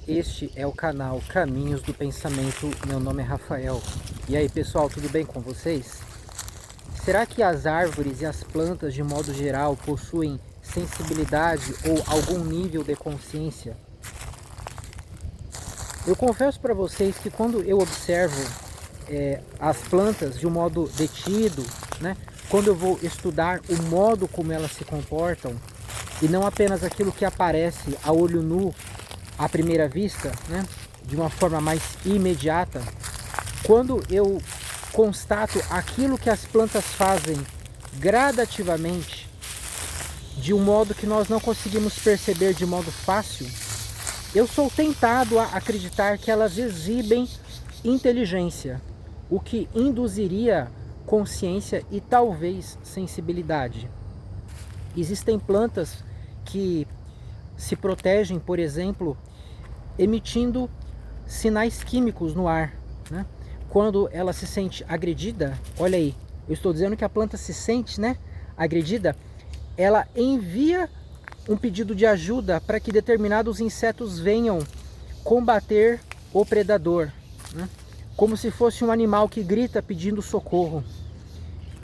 Este é o canal Caminhos do Pensamento. Meu nome é Rafael. E aí, pessoal, tudo bem com vocês? Será que as árvores e as plantas, de modo geral, possuem sensibilidade ou algum nível de consciência? Eu confesso para vocês que quando eu observo as plantas de um modo detido, né, quando eu vou estudar o modo como elas se comportam, e não apenas aquilo que aparece a olho nu, à primeira vista, né, de uma forma mais imediata, quando eu constato aquilo que as plantas fazem gradativamente, de um modo que nós não conseguimos perceber de modo fácil, eu sou tentado a acreditar que elas exibem inteligência, o que induziria consciência e talvez sensibilidade. Existem plantas que se protegem, por exemplo, emitindo sinais químicos no ar, né? Quando ela se sente agredida, olha aí, eu estou dizendo que a planta se sente, né, agredida, ela envia um pedido de ajuda para que determinados insetos venham combater o predador, né? Como se fosse um animal que grita pedindo socorro.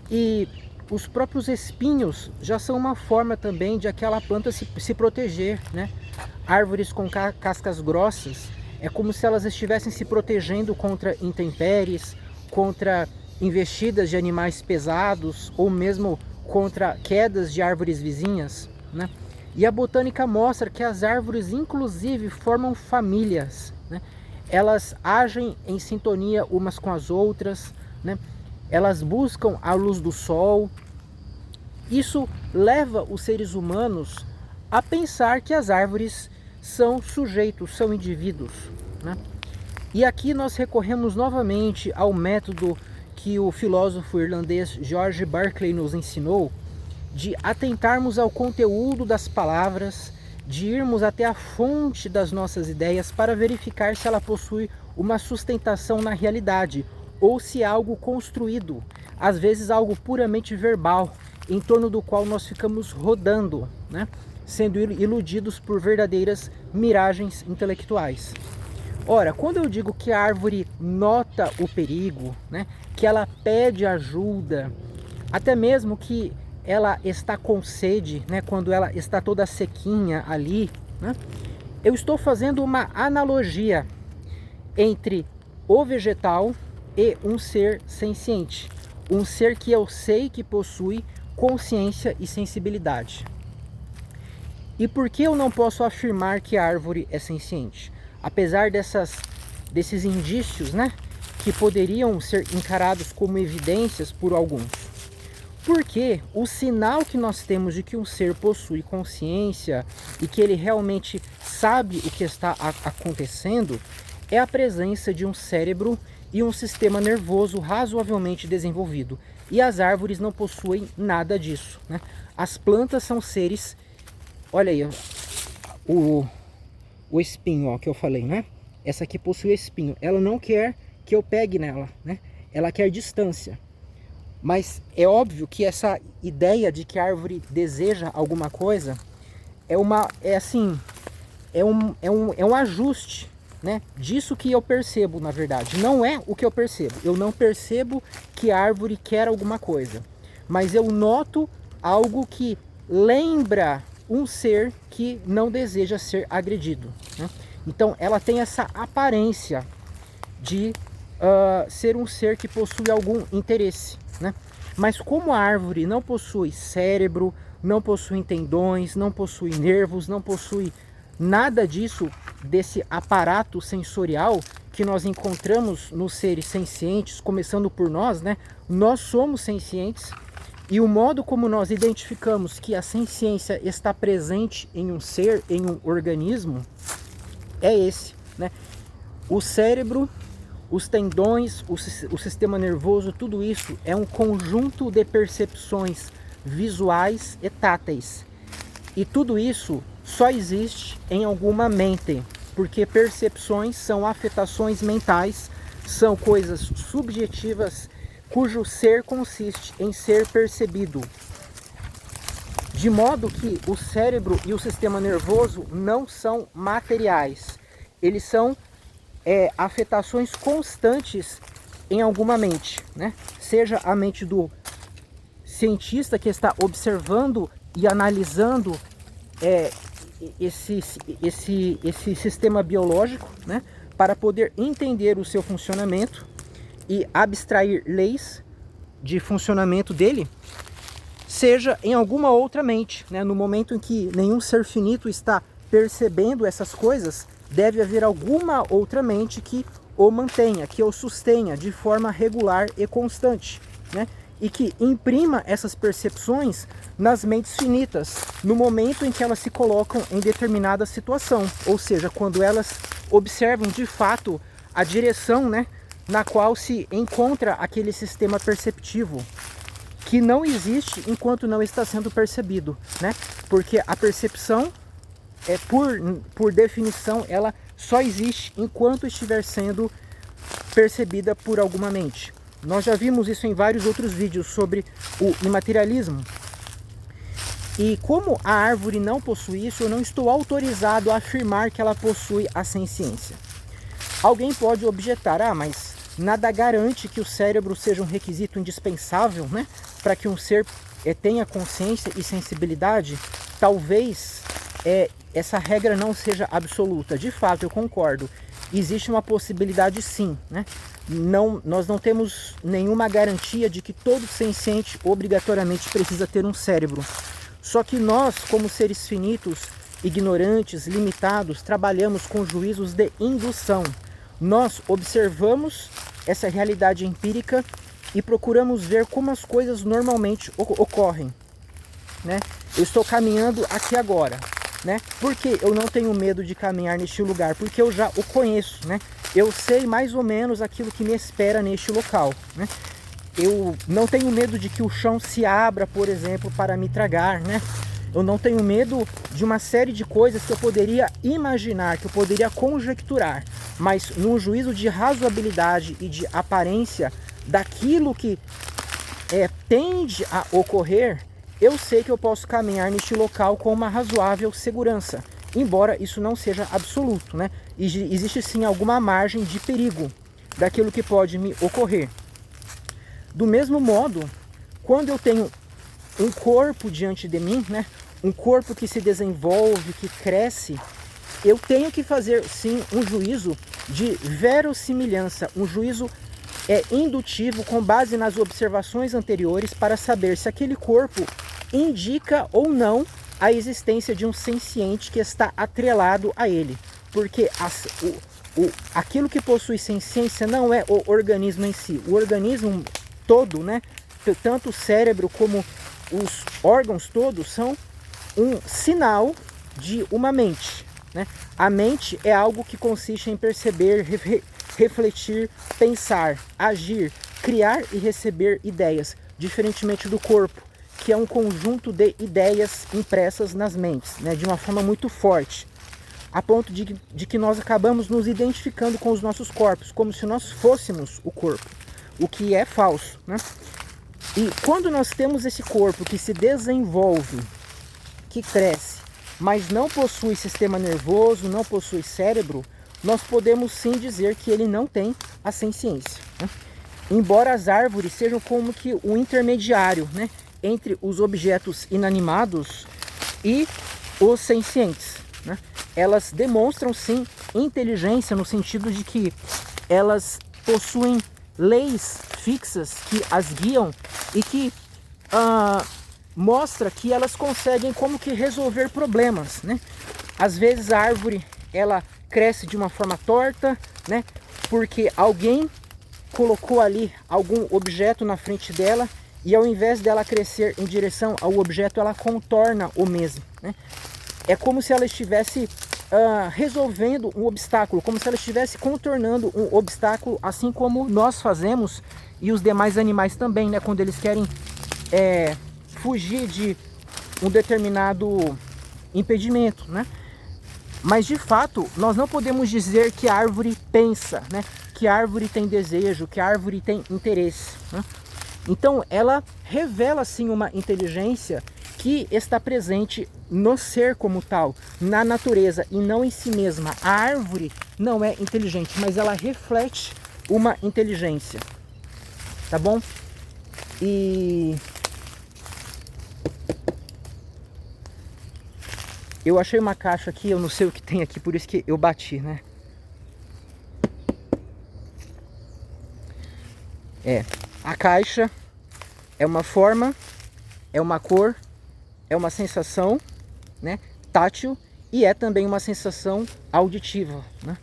E os próprios espinhos já são uma forma também de aquela planta se proteger, né? Árvores com cascas grossas, é como se elas estivessem se protegendo contra intempéries, contra investidas de animais pesados ou mesmo contra quedas de árvores vizinhas, né? E a botânica mostra que as árvores inclusive formam famílias, né? Elas agem em sintonia umas com as outras, né? Elas buscam a luz do sol. Isso leva os seres humanos a pensar que as árvores são sujeitos, são indivíduos, né? E aqui nós recorremos novamente ao método que o filósofo irlandês George Berkeley nos ensinou, de atentarmos ao conteúdo das palavras, de irmos até a fonte das nossas ideias para verificar se ela possui uma sustentação na realidade ou se é algo construído, às vezes algo puramente verbal, em torno do qual nós ficamos rodando, né, sendo iludidos por verdadeiras miragens intelectuais. Ora, quando eu digo que a árvore nota o perigo, né, que ela pede ajuda, até mesmo que ela está com sede, né, quando ela está toda sequinha ali, né, eu estou fazendo uma analogia entre o vegetal e um ser senciente, um ser que eu sei que possui consciência e sensibilidade. E por que eu não posso afirmar que a árvore é senciente? Apesar desses indícios, né, que poderiam ser encarados como evidências por alguns. Porque o sinal que nós temos de que um ser possui consciência e que ele realmente sabe o que está acontecendo é a presença de um cérebro e um sistema nervoso razoavelmente desenvolvido. E as árvores não possuem nada disso, né? As plantas são seres... Olha aí, o espinho, ó, que eu falei, né? Essa aqui possui espinho. Ela não quer que eu pegue nela, né? Ela quer distância. Mas é óbvio que essa ideia de que a árvore deseja alguma coisa é um ajuste, né, disso que eu percebo, na verdade. Não é o que eu percebo. Eu não percebo que a árvore quer alguma coisa. Mas eu noto algo que lembra um ser que não deseja ser agredido, né? Então ela tem essa aparência de ser um ser que possui algum interesse, né? Mas como a árvore não possui cérebro, não possui tendões, não possui nervos, não possui nada disso, desse aparato sensorial que nós encontramos nos seres sencientes, começando por nós, né? Nós somos sencientes e o modo como nós identificamos que a senciência está presente em um ser, em um organismo, é esse, né? O cérebro, os tendões, o sistema nervoso, tudo isso é um conjunto de percepções visuais e táteis. E tudo isso só existe em alguma mente, porque percepções são afetações mentais, são coisas subjetivas cujo ser consiste em ser percebido. De modo que o cérebro e o sistema nervoso não são materiais. eles são afetações constantes em alguma mente, né? Seja a mente do cientista que está observando e analisando esse sistema biológico, né? Para poder entender o seu funcionamento e abstrair leis de funcionamento dele, seja em alguma outra mente, né? No momento em que nenhum ser finito está percebendo essas coisas, deve haver alguma outra mente que o mantenha, que o sustenha de forma regular e constante, né? E que imprima essas percepções nas mentes finitas, no momento em que elas se colocam em determinada situação, ou seja, quando elas observam de fato a direção, né, na qual se encontra aquele sistema perceptivo, que não existe enquanto não está sendo percebido, né? Porque a percepção, por definição, ela só existe enquanto estiver sendo percebida por alguma mente. Nós já vimos isso em vários outros vídeos sobre o imaterialismo. E como a árvore não possui isso, eu não estou autorizado a afirmar que ela possui a senciência. Alguém pode objetar, mas nada garante que o cérebro seja um requisito indispensável, né, para que um ser tenha consciência e sensibilidade. Talvez essa regra não seja absoluta. De fato, eu concordo. Existe uma possibilidade sim, né? Nós não temos nenhuma garantia de que todo senciente obrigatoriamente precisa ter um cérebro. Só que nós, como seres finitos, ignorantes, limitados, trabalhamos com juízos de indução. Nós observamos essa realidade empírica e procuramos ver como as coisas normalmente ocorrem, né? Eu estou caminhando aqui agora, né? Por que eu não tenho medo de caminhar neste lugar? Porque eu já o conheço, né? Eu sei mais ou menos aquilo que me espera neste local, né? Eu não tenho medo de que o chão se abra, por exemplo, para me tragar, né? Eu não tenho medo de uma série de coisas que eu poderia imaginar, que eu poderia conjecturar, mas num juízo de razoabilidade e de aparência daquilo que tende a ocorrer, eu sei que eu posso caminhar neste local com uma razoável segurança, embora isso não seja absoluto, né? Existe sim alguma margem de perigo daquilo que pode me ocorrer. Do mesmo modo, quando eu tenho um corpo diante de mim, né? Um corpo que se desenvolve, que cresce, eu tenho que fazer sim um juízo de verossimilhança, um juízo indutivo com base nas observações anteriores para saber se aquele corpo indica ou não a existência de um senciente que está atrelado a ele. Porque aquilo que possui senciência não é o organismo em si. O organismo todo, né, tanto o cérebro como os órgãos todos são um sinal de uma mente, né? A mente é algo que consiste em perceber, refletir, pensar, agir, criar e receber ideias, diferentemente do corpo, que é um conjunto de ideias impressas nas mentes, né, de uma forma muito forte, a ponto de que nós acabamos nos identificando com os nossos corpos, como se nós fôssemos o corpo, o que é falso, né? E quando nós temos esse corpo que se desenvolve, que cresce, mas não possui sistema nervoso, não possui cérebro, nós podemos sim dizer que ele não tem a senciência, né? Embora as árvores sejam como que o intermediário, né, entre os objetos inanimados e os sencientes, né? Elas demonstram sim inteligência no sentido de que elas possuem leis fixas que as guiam e que mostra que elas conseguem como que resolver problemas, né? Às vezes a árvore ela cresce de uma forma torta, né? Porque alguém colocou ali algum objeto na frente dela e ao invés dela crescer em direção ao objeto, ela contorna o mesmo, né? É como se ela estivesse resolvendo um obstáculo, como se ela estivesse contornando um obstáculo, assim como nós fazemos e os demais animais também, né? Quando eles querem fugir de um determinado impedimento, né? Mas de fato, nós não podemos dizer que a árvore pensa, né? Que a árvore tem desejo, que a árvore tem interesse, né? Então ela revela sim uma inteligência que está presente no ser como tal, na natureza e não em si mesma. A árvore não é inteligente, mas ela reflete uma inteligência, tá bom? E eu achei uma caixa aqui, eu não sei o que tem aqui, por isso que eu bati, né? A caixa é uma forma, é uma cor, é uma sensação, né, tátil, e é também uma sensação auditiva, né?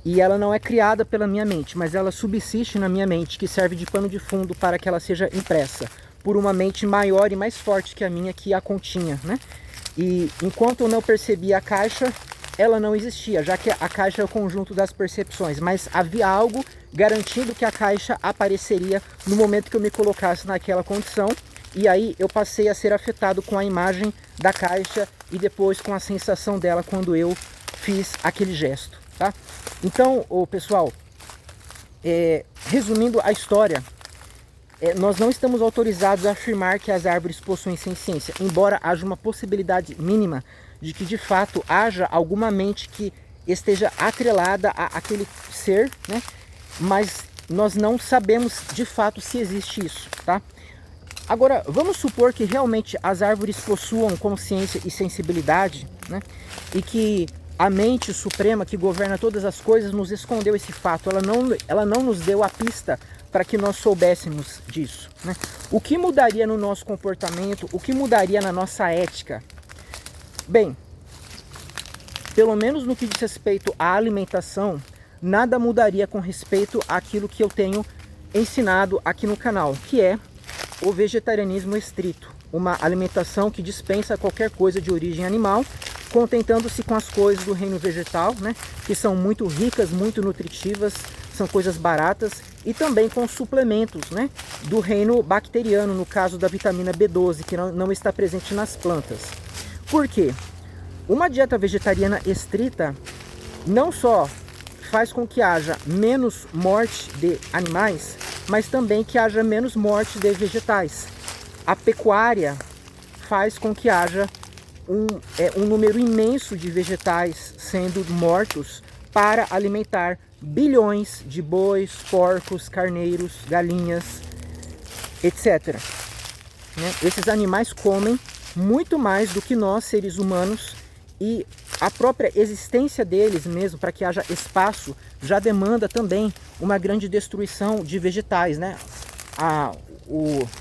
E ela não é criada pela minha mente, mas ela subsiste na minha mente, que serve de pano de fundo para que ela seja impressa por uma mente maior e mais forte que a minha, que a continha, né? E enquanto eu não percebia a caixa, ela não existia, já que a caixa é o conjunto das percepções, mas havia algo garantindo que a caixa apareceria no momento que eu me colocasse naquela condição, e aí eu passei a ser afetado com a imagem da caixa e depois com a sensação dela quando eu fiz aquele gesto, tá? Então, pessoal, resumindo a história, nós não estamos autorizados a afirmar que as árvores possuem senciência, embora haja uma possibilidade mínima de que de fato haja alguma mente que esteja atrelada àquele ser, né? Mas nós não sabemos de fato se existe isso, tá? Agora, vamos supor que realmente as árvores possuam consciência e sensibilidade, né? E que a mente suprema que governa todas as coisas nos escondeu esse fato, ela não nos deu a pista para que nós soubéssemos disso, né? O que mudaria no nosso comportamento, o que mudaria na nossa ética? Bem, pelo menos no que diz respeito à alimentação, nada mudaria com respeito àquilo que eu tenho ensinado aqui no canal, que é o vegetarianismo estrito, uma alimentação que dispensa qualquer coisa de origem animal, contentando-se com as coisas do reino vegetal, né, que são muito ricas, muito nutritivas, são coisas baratas, e também com suplementos, né, do reino bacteriano, no caso da vitamina B12, que não está presente nas plantas. Por quê? Uma dieta vegetariana estrita não só faz com que haja menos morte de animais, mas também que haja menos morte de vegetais. A pecuária faz com que haja um número imenso de vegetais sendo mortos para alimentar bilhões de bois, porcos, carneiros, galinhas, etc. Esses animais comem muito mais do que nós, seres humanos, e a própria existência deles mesmo, para que haja espaço, já demanda também uma grande destruição de vegetais, né?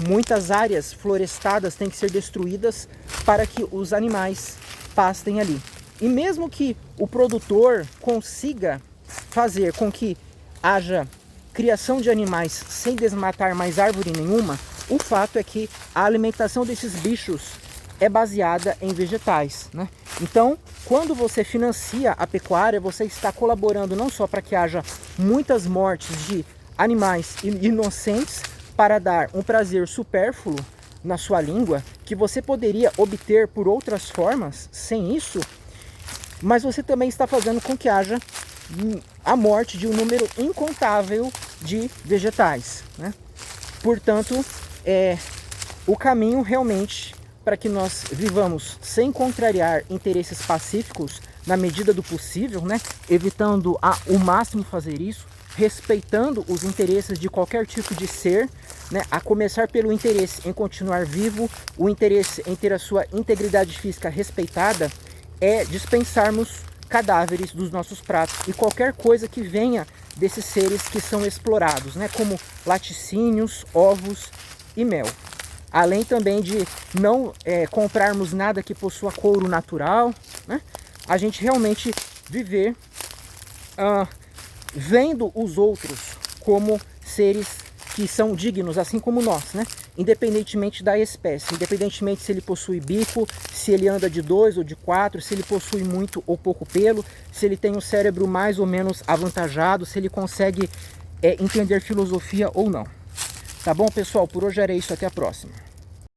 Muitas áreas florestadas têm que ser destruídas para que os animais pastem ali. E mesmo que o produtor consiga fazer com que haja criação de animais sem desmatar mais árvore nenhuma, o fato é que a alimentação desses bichos é baseada em vegetais, né? Então, quando você financia a pecuária, você está colaborando não só para que haja muitas mortes de animais inocentes para dar um prazer supérfluo na sua língua, que você poderia obter por outras formas, sem isso, mas você também está fazendo com que haja a morte de um número incontável de vegetais, né? Portanto, o caminho realmente para que nós vivamos sem contrariar interesses pacíficos na medida do possível, né? Evitando ao máximo fazer isso, respeitando os interesses de qualquer tipo de ser, né? A começar pelo interesse em continuar vivo, o interesse em ter a sua integridade física respeitada, é dispensarmos cadáveres dos nossos pratos e qualquer coisa que venha desses seres que são explorados, né? Como laticínios, ovos e mel. Além também de não comprarmos nada que possua couro natural, né? A gente realmente viver vendo os outros como seres que são dignos, assim como nós, né? Independentemente da espécie, independentemente se ele possui bico, se ele anda de 2 ou de 4, se ele possui muito ou pouco pelo, se ele tem um cérebro mais ou menos avantajado, se ele consegue entender filosofia ou não. Tá bom, pessoal? Por hoje era isso. Até a próxima.